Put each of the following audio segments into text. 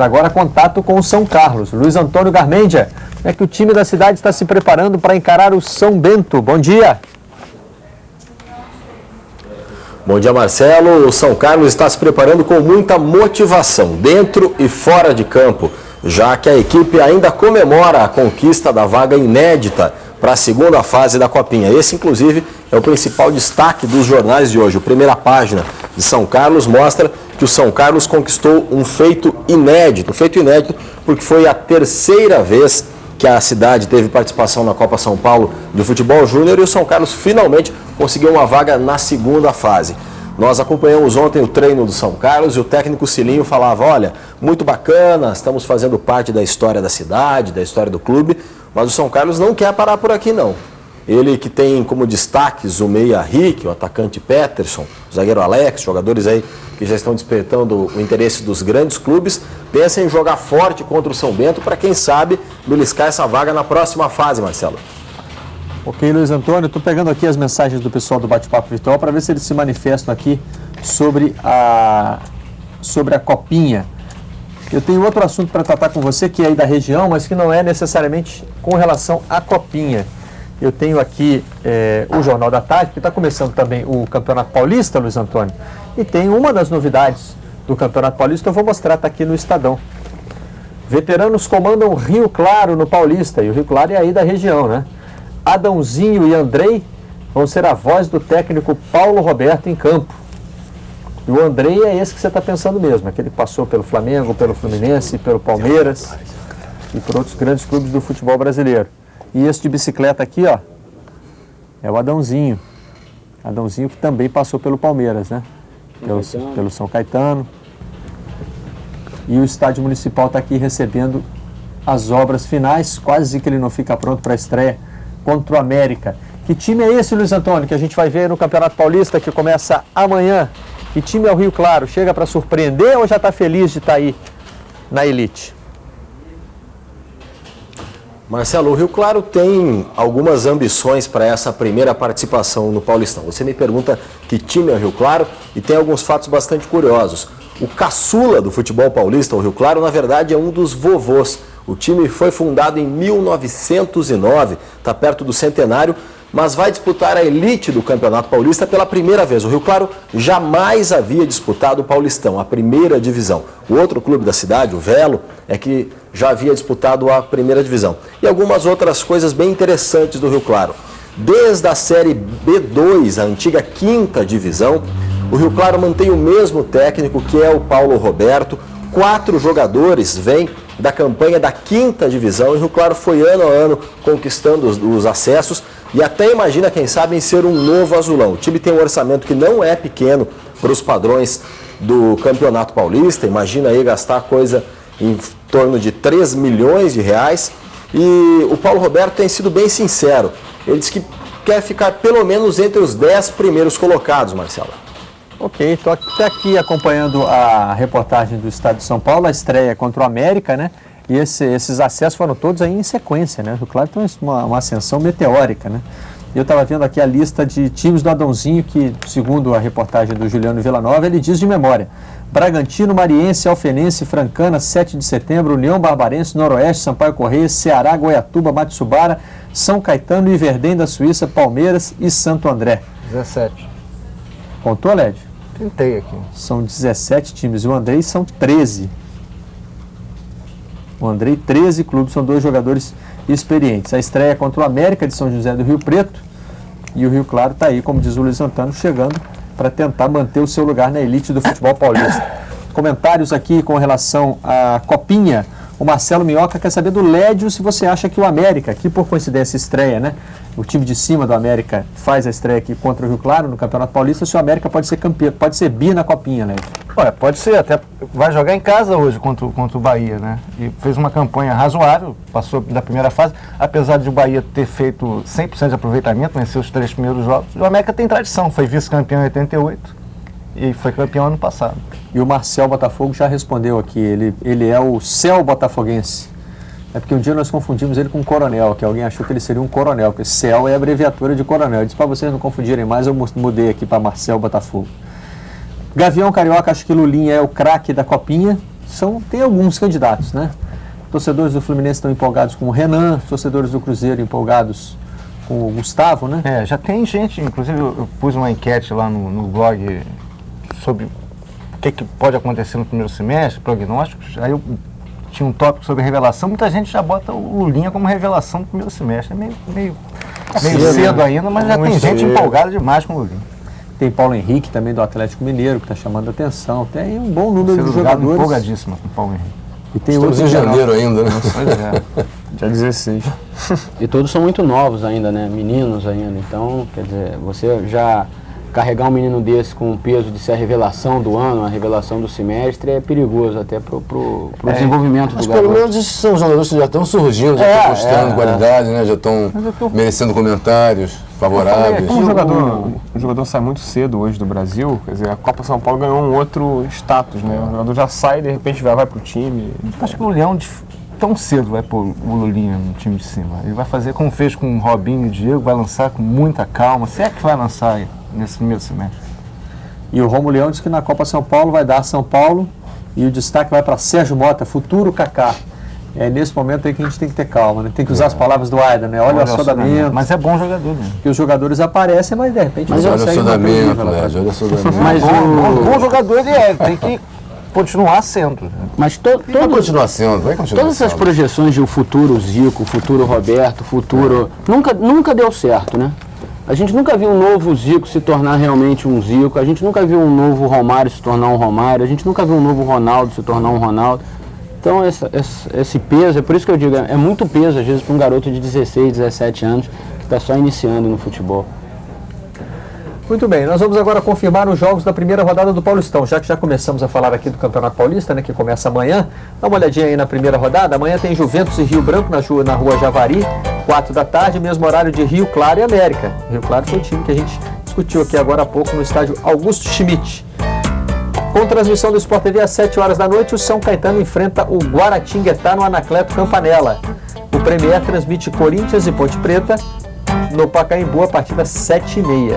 Agora contato com o São Carlos. Luiz Antônio Garmendia, como é que o time da cidade está se preparando para encarar o São Bento? Bom dia. Bom dia, Marcelo. O São Carlos está se preparando com muita motivação, dentro e fora de campo, já que a equipe ainda comemora a conquista da vaga inédita para a segunda fase da Copinha. Esse, inclusive, é o principal destaque dos jornais de hoje. A primeira página de São Carlos mostra que o São Carlos conquistou um feito inédito porque foi a terceira vez que a cidade teve participação na Copa São Paulo de Futebol Júnior e o São Carlos finalmente conseguiu uma vaga na segunda fase. Nós acompanhamos ontem o treino do São Carlos e o técnico Cilinho falava, olha, muito bacana, estamos fazendo parte da história da cidade, da história do clube, mas o São Carlos não quer parar por aqui não. Ele que tem como destaques o meia Rick, o atacante Peterson, o zagueiro Alex, jogadores aí que já estão despertando o interesse dos grandes clubes, pensa em jogar forte contra o São Bento para, quem sabe, beliscar essa vaga na próxima fase, Marcelo. Ok, Luiz Antônio, estou pegando aqui as mensagens do pessoal do Bate-Papo Virtual para ver se eles se manifestam aqui sobre a Copinha. Eu tenho outro assunto para tratar com você, que é aí da região, mas que não é necessariamente com relação à Copinha. Eu tenho aqui o Jornal da Tarde, que está começando também o Campeonato Paulista, Luiz Antônio, e tem uma das novidades do Campeonato Paulista, eu vou mostrar, está aqui no Estadão. Veteranos comandam Rio Claro no Paulista, e o Rio Claro é aí da região, né? Adãozinho e Andrei vão ser a voz do técnico Paulo Roberto em campo. E o Andrei é esse que você está pensando mesmo, aquele que passou pelo Flamengo, pelo Fluminense, pelo Palmeiras e por outros grandes clubes do futebol brasileiro. E esse de bicicleta aqui, ó, é o Adãozinho. Adãozinho que também passou pelo Palmeiras, né? Pelo São Caetano. E o estádio municipal está aqui recebendo as obras finais, quase que ele não fica pronto para a estreia contra o América. Que time é esse, Luiz Antônio, que a gente vai ver no Campeonato Paulista, que começa amanhã? Que time é o Rio Claro? Chega para surpreender ou já está feliz de estar aí na elite? Marcelo, o Rio Claro tem algumas ambições para essa primeira participação no Paulistão. Você me pergunta que time é o Rio Claro e tem alguns fatos bastante curiosos. O caçula do futebol paulista, o Rio Claro, na verdade é um dos vovôs. O time foi fundado em 1909, está perto do centenário, mas vai disputar a elite do Campeonato Paulista pela primeira vez. O Rio Claro jamais havia disputado o Paulistão, a primeira divisão. O outro clube da cidade, o Velo, é que já havia disputado a primeira divisão. E algumas outras coisas bem interessantes do Rio Claro. Desde a Série B2, a antiga quinta divisão, o Rio Claro mantém o mesmo técnico, que é o Paulo Roberto. 4 jogadores vêm da campanha da quinta divisão. E o Rio Claro foi ano a ano conquistando os acessos e até imagina, quem sabe, em ser um novo azulão. O time tem um orçamento que não é pequeno para os padrões do Campeonato Paulista. Imagina aí gastar coisa em torno de 3 milhões de reais. E o Paulo Roberto tem sido bem sincero. Ele diz que quer ficar pelo menos entre os 10 primeiros colocados, Marcelo. Ok, estou até aqui acompanhando a reportagem do Estado de São Paulo, a estreia contra o América, né? E esses acessos foram todos aí em sequência, né? O Claro tem uma ascensão meteórica, né? Eu estava vendo aqui a lista de times do Adãozinho, que, segundo a reportagem do Juliano Villanova, ele diz de memória: Bragantino, Mariense, Alfenense, Francana, 7 de Setembro, União Barbarense, Noroeste, Sampaio Correia, Ceará, Goiatuba, Matsubara, São Caetano, Iverdém da Suíça, Palmeiras e Santo André. 17. Contou, Led? Tentei aqui. São 17 times. O Andrei são 13. O Andrei, 13 clubes, são 2 jogadores experientes. A estreia é contra o América de São José do Rio Preto. E o Rio Claro está aí, como diz o Luiz Antônio, chegando para tentar manter o seu lugar na elite do futebol paulista. Comentários aqui com relação à Copinha. O Marcelo Minhoca quer saber do Lédio se você acha que o América, que por coincidência estreia, né? O time de cima do América faz a estreia aqui contra o Rio Claro no Campeonato Paulista, se o América pode ser campeão, pode ser bi na Copinha, Lédio. Olha, pode ser, até vai jogar em casa hoje contra o Bahia, né? E fez uma campanha razoável, passou da primeira fase, apesar de o Bahia ter feito 100% de aproveitamento, venceu os 3 primeiros jogos. O América tem tradição, foi vice-campeão em 88 e foi campeão ano passado. E o Marcel Botafogo já respondeu aqui, ele é o Céu Botafoguense. É porque um dia nós confundimos ele com coronel, que alguém achou que ele seria um coronel, porque Céu é a abreviatura de coronel. Eu disse para vocês não confundirem mais, eu mudei aqui para Marcel Botafogo. Gavião Carioca, acho que Lulinha é o craque da Copinha. tem alguns candidatos, né? Torcedores do Fluminense estão empolgados com o Renan, torcedores do Cruzeiro empolgados com o Gustavo, né? Já tem gente, inclusive eu pus uma enquete lá no blog sobre o que pode acontecer no primeiro semestre, prognósticos, aí eu tinha um tópico sobre revelação, muita gente já bota o Lulinha como revelação do primeiro semestre, é meio cedo ainda, mas já tem gente empolgada demais com o Lulinha. Tem Paulo Henrique também do Atlético Mineiro, que está chamando a atenção, tem um bom número de jogadores. Empolgadíssimo com o Paulo Henrique. E tem Estamos em janeiro ainda, né? Pois é. Dia 16. E todos são muito novos ainda, né? Meninos ainda. Então, quer dizer, você já carregar um menino desse com o peso de ser a revelação do ano, a revelação do semestre, é perigoso até pro desenvolvimento Mas do pelo garoto. menos esses são jogadores que já estão surgindo, já estão mostrando qualidade, né? Já estão merecendo comentários favoráveis. O jogador sai muito cedo hoje do Brasil, quer dizer, a Copa São Paulo ganhou um outro status, né? O jogador já sai e de repente vai pro time. Acho que o Leão tão cedo vai pôr o Lulinha no time de cima. Ele vai fazer como fez com o Robinho e o Diego, vai lançar com muita calma. Se é que vai lançar nesse primeiro semestre. E o Romulo Leão diz que na Copa São Paulo vai dar São Paulo e o destaque vai para Sérgio Mota, futuro Kaká. É nesse momento aí que a gente tem que ter calma, né? Tem que usar as palavras do Aida, né? Olha o assodamento. Mas é bom jogador mesmo. Que os jogadores aparecem, mas de repente Mas não olha o conseguem manter o assodamento, nível, Léo, rapaz. olha o assodamento. Mas Bom jogador ele é, tem que continuar sendo. Mas Vai continuar sendo, vai continuar todas essas sendo. projeções de o futuro Zico, o futuro Roberto, o futuro... Nunca deu certo, né? A gente nunca viu um novo Zico se tornar realmente um Zico, a gente nunca viu um novo Romário se tornar um Romário, a gente nunca viu um novo Ronaldo se tornar um Ronaldo. Então esse peso, é por isso que eu digo, é muito peso às vezes para um garoto de 16, 17 anos que está só iniciando no futebol. Muito bem, nós vamos agora confirmar os jogos da primeira rodada do Paulistão, já que já começamos a falar aqui do Campeonato Paulista, né, que começa amanhã. Dá uma olhadinha aí na primeira rodada. Amanhã tem Juventus e Rio Branco na rua Javari, 4 da tarde, mesmo horário de Rio Claro e América. Rio Claro foi o time que a gente discutiu aqui agora há pouco no estádio Augusto Schmidt. Com transmissão do Sport TV às 7 horas da noite, o São Caetano enfrenta o Guaratinguetá no Anacleto Campanella. O Premier transmite Corinthians e Ponte Preta no Pacaembu a partir das 7h30.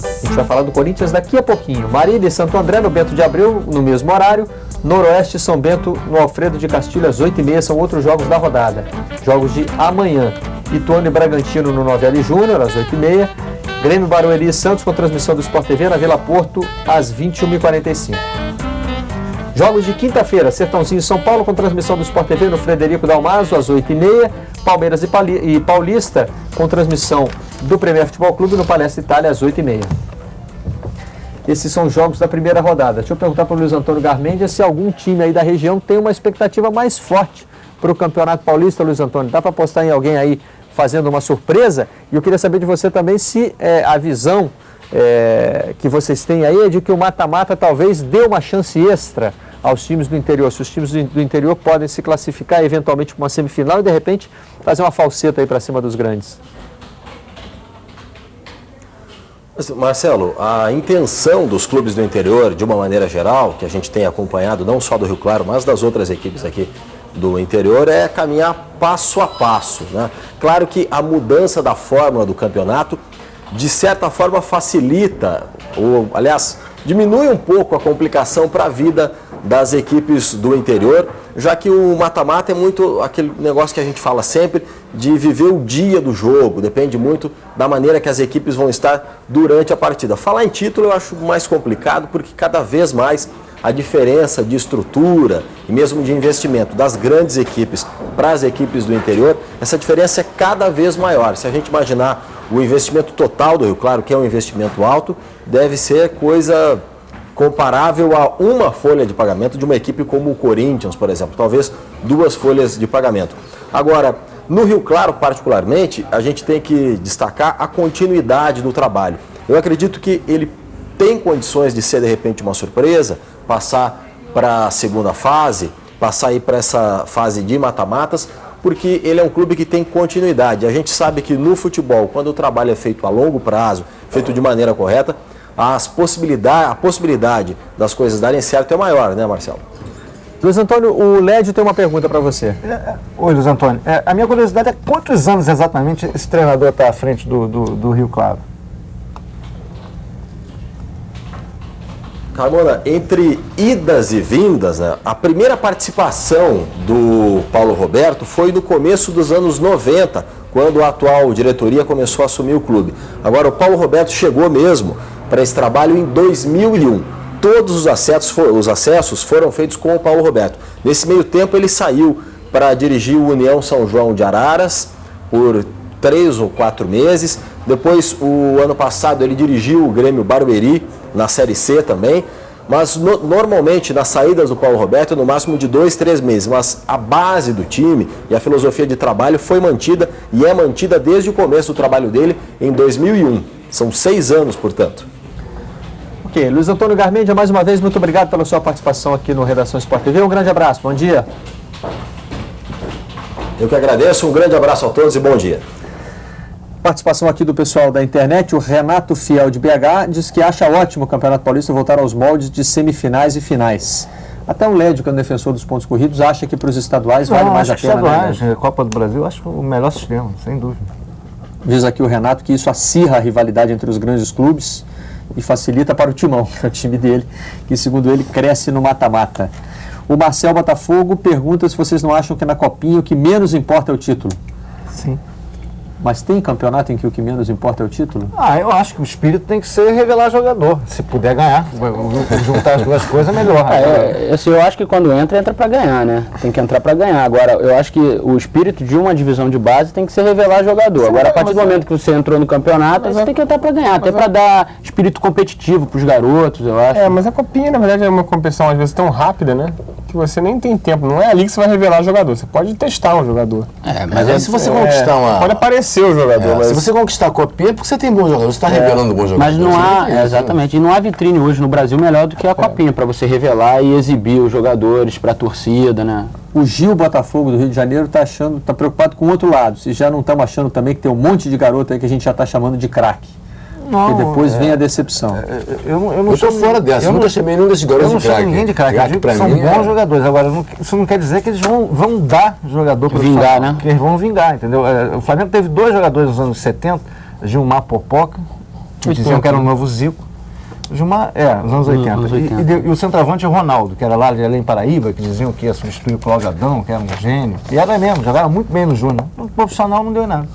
A gente vai falar do Corinthians daqui a pouquinho. Marília e Santo André no Bento de Abreu, no mesmo horário. Noroeste e São Bento no Alfredo de Castilho às 8h30. São outros jogos da rodada. Jogos de amanhã. Ituano e Bragantino no Novelli Júnior às 8h30. Grêmio, Barueri e Santos com transmissão do Sport TV na Vila Porto às 21h45. Jogos de quinta-feira, Sertãozinho e São Paulo com transmissão do Sport TV no Frederico Dalmaso às 8h30. Palmeiras e Paulista com transmissão do Premier Futebol Clube no Palestra Itália às 8h30. Esses são os jogos da primeira rodada. Deixa eu perguntar para o Luiz Antônio Garmendia se algum time aí da região tem uma expectativa mais forte para o Campeonato Paulista, Luiz Antônio. Dá para apostar em alguém aí fazendo uma surpresa? E eu queria saber de você também se a visão que vocês têm aí é de que o mata-mata talvez dê uma chance extra aos times do interior. Se os times do interior podem se classificar eventualmente para uma semifinal e de repente fazer uma falseta aí para cima dos grandes. Marcelo, a intenção dos clubes do interior, de uma maneira geral, que a gente tem acompanhado, não só do Rio Claro, mas das outras equipes aqui do interior, é caminhar passo a passo, né? Claro que a mudança da fórmula do campeonato, de certa forma, facilita, ou, aliás, diminui um pouco a complicação para a vida das equipes do interior, já que o mata-mata é muito aquele negócio que a gente fala sempre de viver o dia do jogo, depende muito da maneira que as equipes vão estar durante a partida. Falar em título eu acho mais complicado porque cada vez mais a diferença de estrutura e mesmo de investimento das grandes equipes para as equipes do interior, essa diferença é cada vez maior. Se a gente imaginar o investimento total do Rio Claro, que é um investimento alto, deve ser coisa comparável a uma folha de pagamento de uma equipe como o Corinthians, por exemplo, talvez 2 folhas de pagamento. Agora, no Rio Claro, particularmente, a gente tem que destacar a continuidade do trabalho. Eu acredito que ele tem condições de ser, de repente, uma surpresa, passar para a segunda fase, passar aí para essa fase de mata-matas, porque ele é um clube que tem continuidade. A gente sabe que no futebol, quando o trabalho é feito a longo prazo, feito de maneira correta, a possibilidade das coisas darem certo é maior, né, Marcelo? Luiz Antônio, o Lédio tem uma pergunta para você. Oi, Luiz Antônio. A minha curiosidade é quantos anos exatamente esse treinador está à frente do Rio Claro? Carmona, entre idas e vindas, né, a primeira participação do Paulo Roberto foi no começo dos anos 90, quando a atual diretoria começou a assumir o clube. Agora, o Paulo Roberto chegou mesmo para esse trabalho em 2001. Todos os acessos foram feitos com o Paulo Roberto. Nesse meio tempo, ele saiu para dirigir o União São João de Araras por 3 ou 4 meses. Depois, o ano passado, ele dirigiu o Grêmio Barueri na Série C também. Mas, normalmente, nas saídas do Paulo Roberto, no máximo de 2, 3 meses. Mas a base do time e a filosofia de trabalho foi mantida e é mantida desde o começo do trabalho dele em 2001. São 6 anos, portanto. Ok, Luiz Antônio Garmendia, mais uma vez, muito obrigado pela sua participação aqui no Redação Sport TV. Um grande abraço, bom dia. Eu que agradeço, um grande abraço a todos e bom dia. Participação aqui do pessoal da internet, o Renato Fiel de BH diz que acha ótimo o Campeonato Paulista voltar aos moldes de semifinais e finais. Até o Lédio, que é um defensor dos pontos corridos, acha que para os estaduais vale mais a pena. Estaduais, né? Copa do Brasil, acho o melhor sistema, sem dúvida. Diz aqui o Renato que isso acirra a rivalidade entre os grandes clubes e facilita para o Timão, que é o time dele, que segundo ele cresce no mata-mata. O Marcel Botafogo pergunta se vocês não acham que na Copinha o que menos importa é o título. Sim. Mas tem campeonato em que o que menos importa é o título? Eu acho que o espírito tem que ser revelar jogador. Se puder ganhar, juntar as duas coisas é melhor. Assim, eu acho que quando entra para ganhar, né? Tem que entrar para ganhar. Agora, eu acho que o espírito de uma divisão de base tem que ser revelar jogador. Agora, a partir do momento que você entrou no campeonato, você tem que entrar para ganhar, até para dar espírito competitivo para os garotos, eu acho. Mas a Copinha, na verdade, é uma competição às vezes tão rápida, né? Que você nem tem tempo. Não é ali que você vai revelar jogador. Você pode testar um jogador. Mas aí se você conquistar uma... Pode aparecer o jogador. Mas... Se você conquistar a Copinha, é porque você tem bom jogador. Você está revelando bom jogador. Mas não há, exatamente, e não há vitrine hoje no Brasil melhor do que a Copinha, para você revelar e exibir os jogadores para a torcida, né? O Gil Botafogo do Rio de Janeiro está preocupado com o outro lado. Se já não estamos achando também que tem um monte de garoto aí que a gente já está chamando de craque. Não, e depois vem a decepção. Eu estou fora dessa, eu nunca chamei nenhum desses garotos de craque. Eu não chamo ninguém de craque, eu digo que são bons jogadores. Agora, isso não quer dizer que eles vão dar jogador para vingar, né? Que eles vão vingar, entendeu? O Flamengo teve 2 jogadores nos anos 70, Gilmar Popoca, que diziam que era o novo Zico. Gilmar, nos anos 80. E o centroavante Ronaldo, que era lá de Além Paraíba, que diziam que ia substituir o Cláudio Adão, que era um gênio. E era mesmo, jogava muito bem no Júnior. No profissional não deu nada.